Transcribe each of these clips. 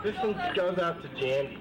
This one goes out to Jandy.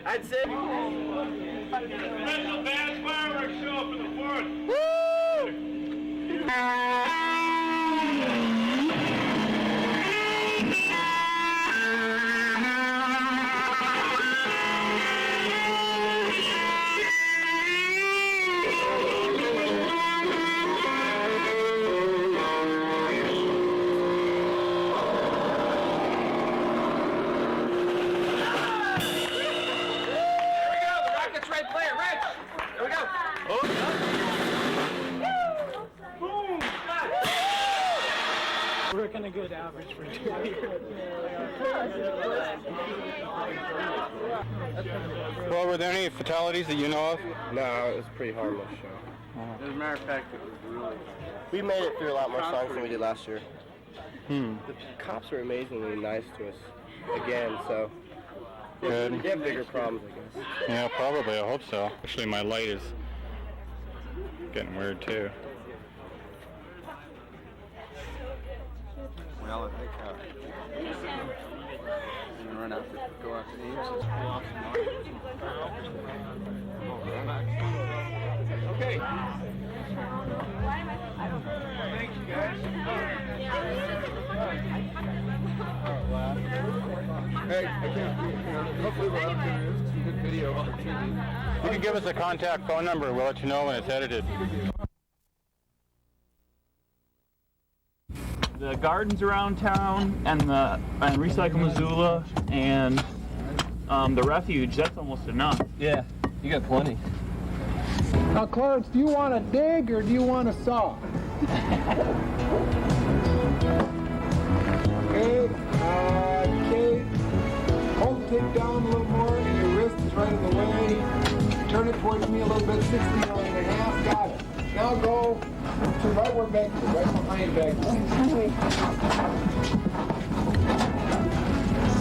I'd say. Special band fireworks show up in the fourth. Working a good average for 2 years. Well, were there any fatalities that you know of? No, it was a pretty harmless show. As a matter of fact, it was really. We made it through a lot more songs than we did last year. Hmm. The cops were amazingly nice to us again, so Good. they have bigger problems, I guess. Yeah, probably. I hope so. Actually, my light is getting weird too. Well, I think you run out to go out to Ames, just pull off some Okay. Thank you, guys. Hey, I can't. Hopefully, we'll have some good video on TV. You can give us a contact phone number. We'll let you know when it's edited. The gardens around town and Recycle Missoula and the refuge, that's almost enough. Yeah, you got plenty. Now, Clarence, do you want to dig or do you want to saw? Okay, Kate, hold the tape down a little more and your wrist is right in the way. Turn it towards me a little bit, 69.5, got it. Now go to right where back, right behind back.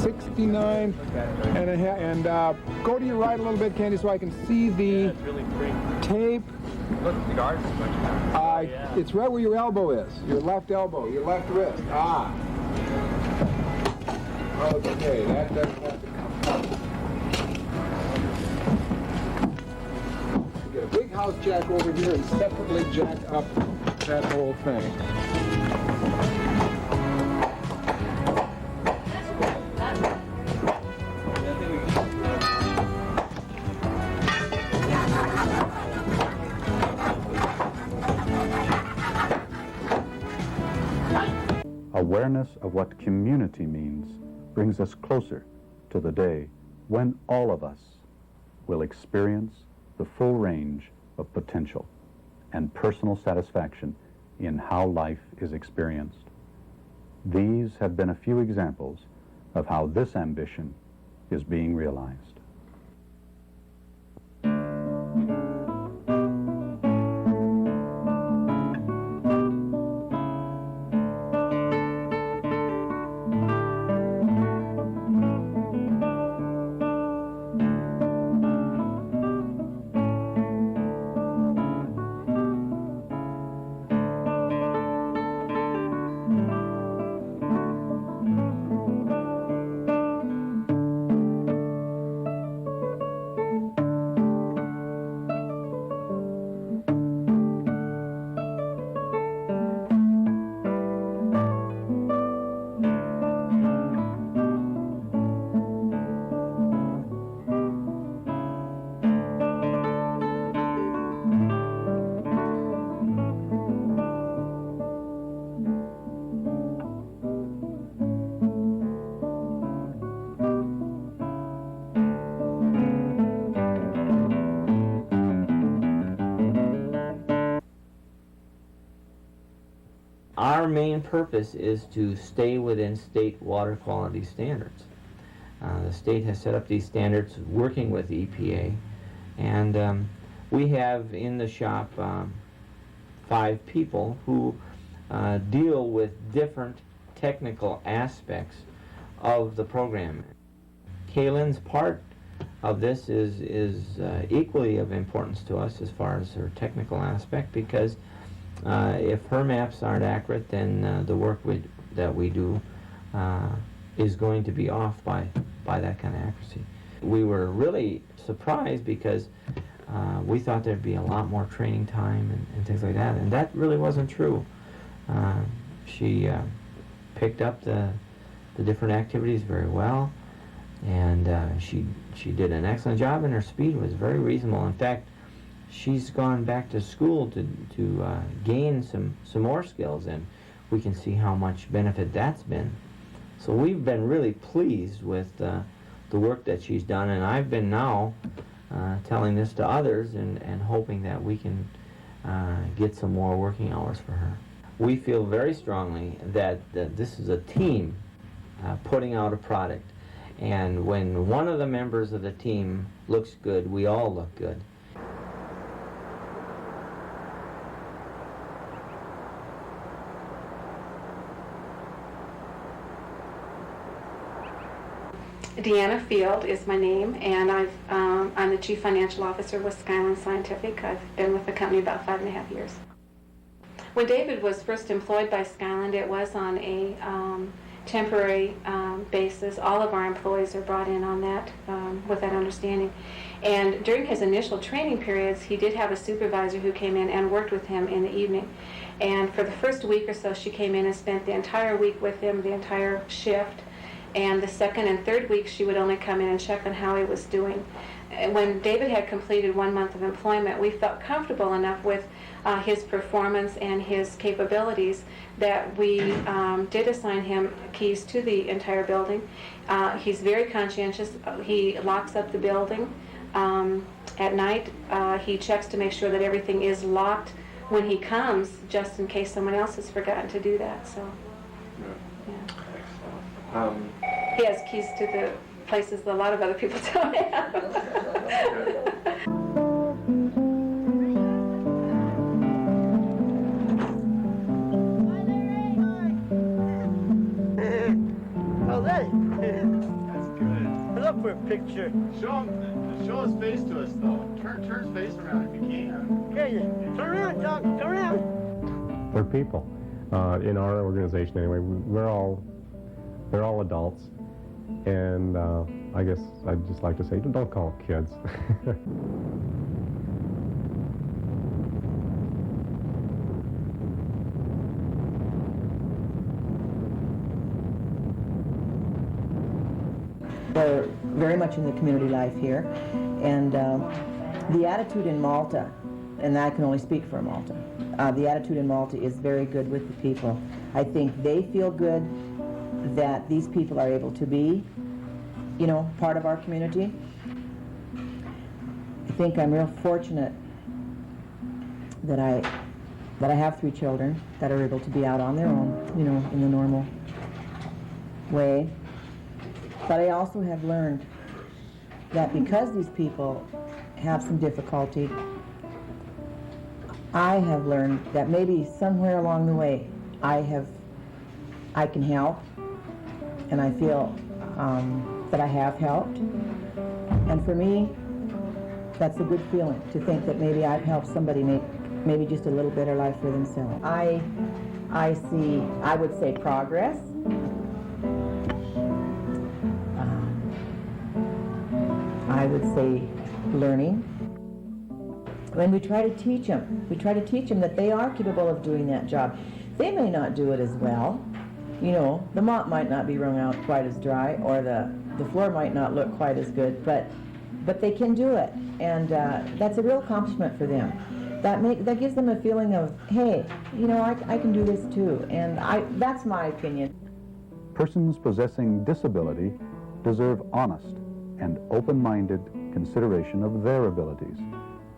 69.5, and go to your right a little bit, Candy, so I can see the tape. Look, the guard's It's right where your elbow is, your left elbow, your left wrist. Okay, that doesn't have to come. You get a big house jack over here and separately jack up that whole thing. Awareness of what community means brings us closer to the day when all of us will experience the full range of potential and personal satisfaction in how life is experienced. These have been a few examples of how this ambition is being realized. Our main purpose is to stay within state water quality standards. The state has set up these standards working with EPA, and we have in the shop 5 people who deal with different technical aspects of the program. Kaylin's part of this is equally of importance to us as far as her technical aspect, because if her maps aren't accurate, then the work that we do is going to be off by that kind of accuracy. We were really surprised because we thought there'd be a lot more training time and things like that, and that really wasn't true. She picked up the different activities very well, and she did an excellent job, and her speed was very reasonable. In fact, she's gone back to school to gain some more skills, and we can see how much benefit that's been. So we've been really pleased with the work that she's done, and I've been now telling this to others and hoping that we can get some more working hours for her. We feel very strongly that this is a team putting out a product, and when one of the members of the team looks good, we all look good. Deanna Field is my name, and I'm the Chief Financial Officer with Skyline Scientific. I've been with the company about 5.5 years. When David was first employed by Skyline, it was on a temporary basis. All of our employees are brought in on that with that understanding. And during his initial training periods, he did have a supervisor who came in and worked with him in the evening. And for the first week or so, she came in and spent the entire week with him, the entire shift. And the second and third week, she would only come in and check on how he was doing. And when David had completed 1 month of employment, we felt comfortable enough with his performance and his capabilities that we did assign him keys to the entire building. He's very conscientious. He locks up the building. At night, he checks to make sure that everything is locked when he comes, just in case someone else has forgotten to do that. So, yeah. He has keys to the places that a lot of other people don't have. Up for a picture. Show his face to us, though. Turn his face around if you can. Okay, turn around, Doc. Turn around. They're people. In our organization, anyway, they're all adults, and I guess I'd just like to say, don't call them kids. They're very much in the community life here, and the attitude in Malta, and I can only speak for Malta, the attitude in Malta is very good with the people. I think they feel good that these people are able to be, you know, part of our community. I think I'm real fortunate that I have 3 children that are able to be out on their own, you know, in the normal way. But I also have learned that because these people have some difficulty, I have learned that maybe somewhere along the way I can help, and I feel that I have helped. And for me, that's a good feeling, to think that maybe I've helped somebody make maybe just a little better life for themselves. I would say progress. I would say learning. And we try to teach them. We try to teach them that they are capable of doing that job. They may not do it as well. You know, the mop might not be wrung out quite as dry, or the floor might not look quite as good, but they can do it. And that's a real accomplishment for them. That gives them a feeling of, hey, you know, I can do this too. And that's my opinion. Persons possessing disability deserve honest and open-minded consideration of their abilities,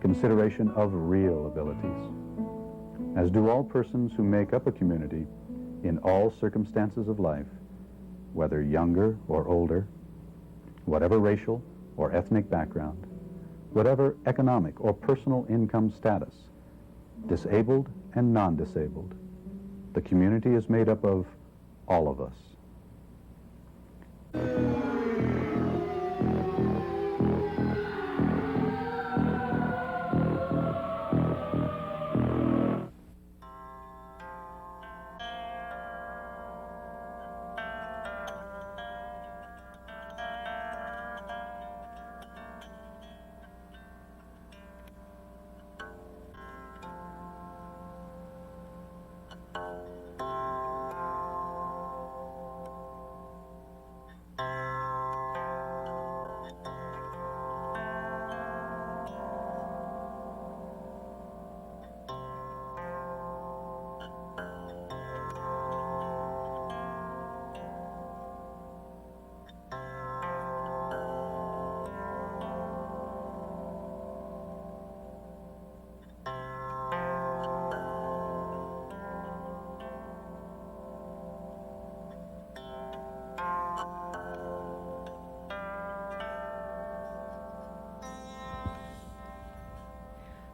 consideration of real abilities, as do all persons who make up a community in all circumstances of life, whether younger or older, whatever racial or ethnic background, whatever economic or personal income status, disabled and non-disabled. The community is made up of all of us.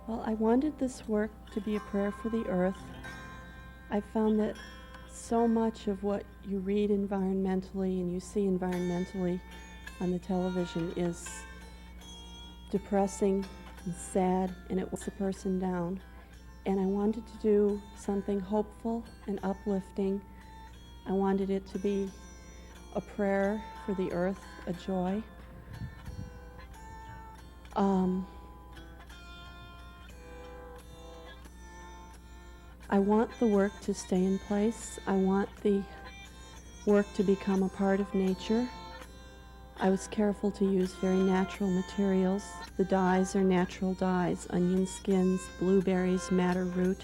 Well, I wanted this work to be a prayer for the earth. I found that so much of what you read environmentally and you see environmentally on the television is depressing and sad, and it weighs a person down. And I wanted to do something hopeful and uplifting. I wanted it to be a prayer for the earth, a joy. I want the work to stay in place. I want the work to become a part of nature. I was careful to use very natural materials. The dyes are natural dyes, onion skins, blueberries, madder root.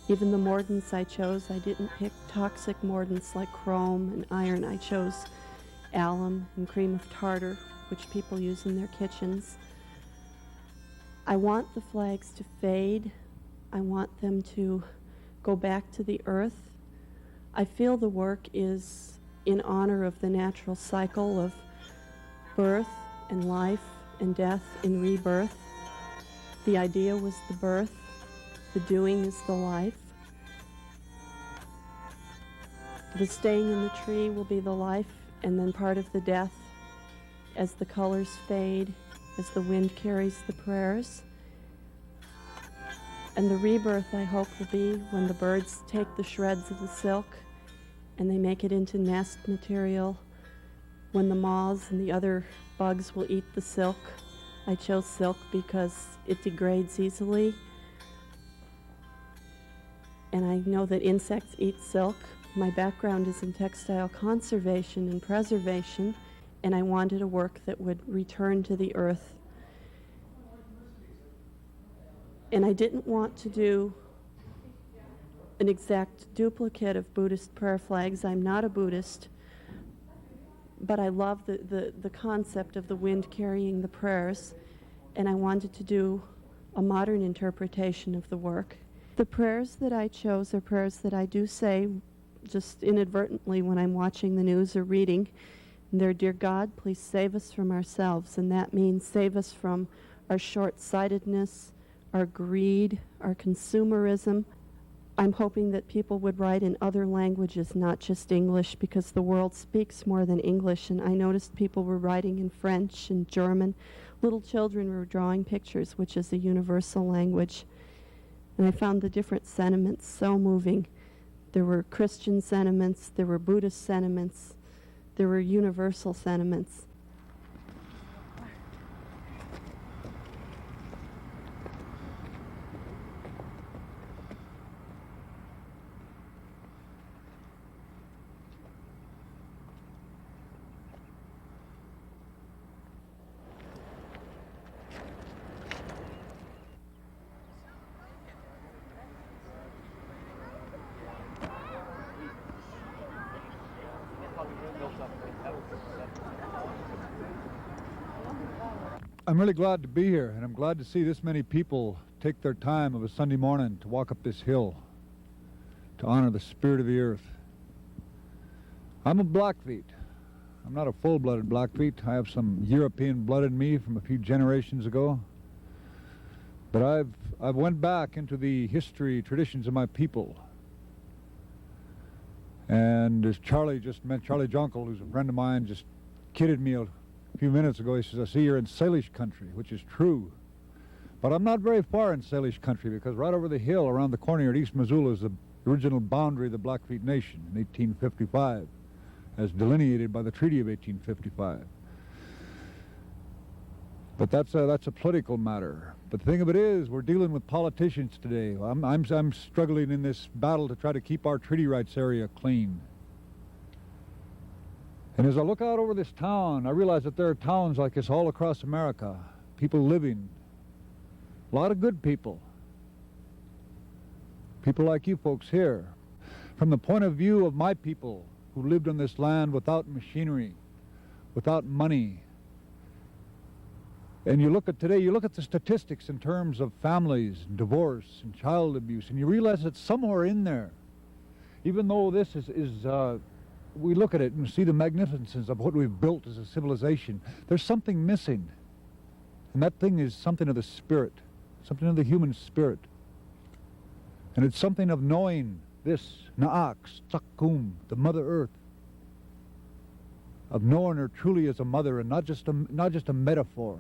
Even the mordants I chose, I didn't pick toxic mordants like chrome and iron. I chose alum and cream of tartar, which people use in their kitchens. I want the flags to fade. I want them to go back to the earth. I feel the work is in honor of the natural cycle of birth and life and death and rebirth. The idea was the birth, the doing is the life. The staying in the tree will be the life, and then part of the death as the colors fade, as the wind carries the prayers. And the rebirth, I hope, will be when the birds take the shreds of the silk and they make it into nest material, when the moths and the other bugs will eat the silk. I chose silk because it degrades easily, and I know that insects eat silk. My background is in textile conservation and preservation, and I wanted a work that would return to the earth. And I didn't want to do an exact duplicate of Buddhist prayer flags. I'm not a Buddhist, but I love the concept of the wind carrying the prayers, and I wanted to do a modern interpretation of the work. The prayers that I chose are prayers that I do say just inadvertently when I'm watching the news or reading. And they're, "Dear God, please save us from ourselves," and that means save us from our short-sightedness, our greed, our consumerism. I'm hoping that people would write in other languages, not just English, because the world speaks more than English, and I noticed people were writing in French and German. Little children were drawing pictures, which is a universal language. And I found the different sentiments so moving. There were Christian sentiments, there were Buddhist sentiments, there were universal sentiments. I'm really glad to be here, and I'm glad to see this many people take their time of a Sunday morning to walk up this hill to honor the spirit of the earth. I'm a Blackfeet. I'm not a full-blooded Blackfeet. I have some European blood in me from a few generations ago. But I've went back into the history, traditions of my people. And as Charlie just met, Charlie Junkel, who's a friend of mine, just kidded me a few minutes ago. He says, "I see you're in Salish country," which is true. But I'm not very far in Salish country, because right over the hill around the corner here at East Missoula is the original boundary of the Blackfeet Nation in 1855, as delineated by the Treaty of 1855. But that's a political matter. But the thing of it is, we're dealing with politicians today. I'm struggling in this battle to try to keep our treaty rights area clean. And as I look out over this town, I realize that there are towns like this all across America, people living, a lot of good people, people like you folks here. From the point of view of my people who lived on this land without machinery, without money, and you look at today, you look at the statistics in terms of families, and divorce, and child abuse, and you realize that somewhere in there, even though this is we look at it and see the magnificence of what we've built as a civilization, there's something missing. And that thing is something of the spirit, something of the human spirit. And it's something of knowing this, Na'ak, Stakkum, the Mother Earth, of knowing her truly as a mother and not just a metaphor.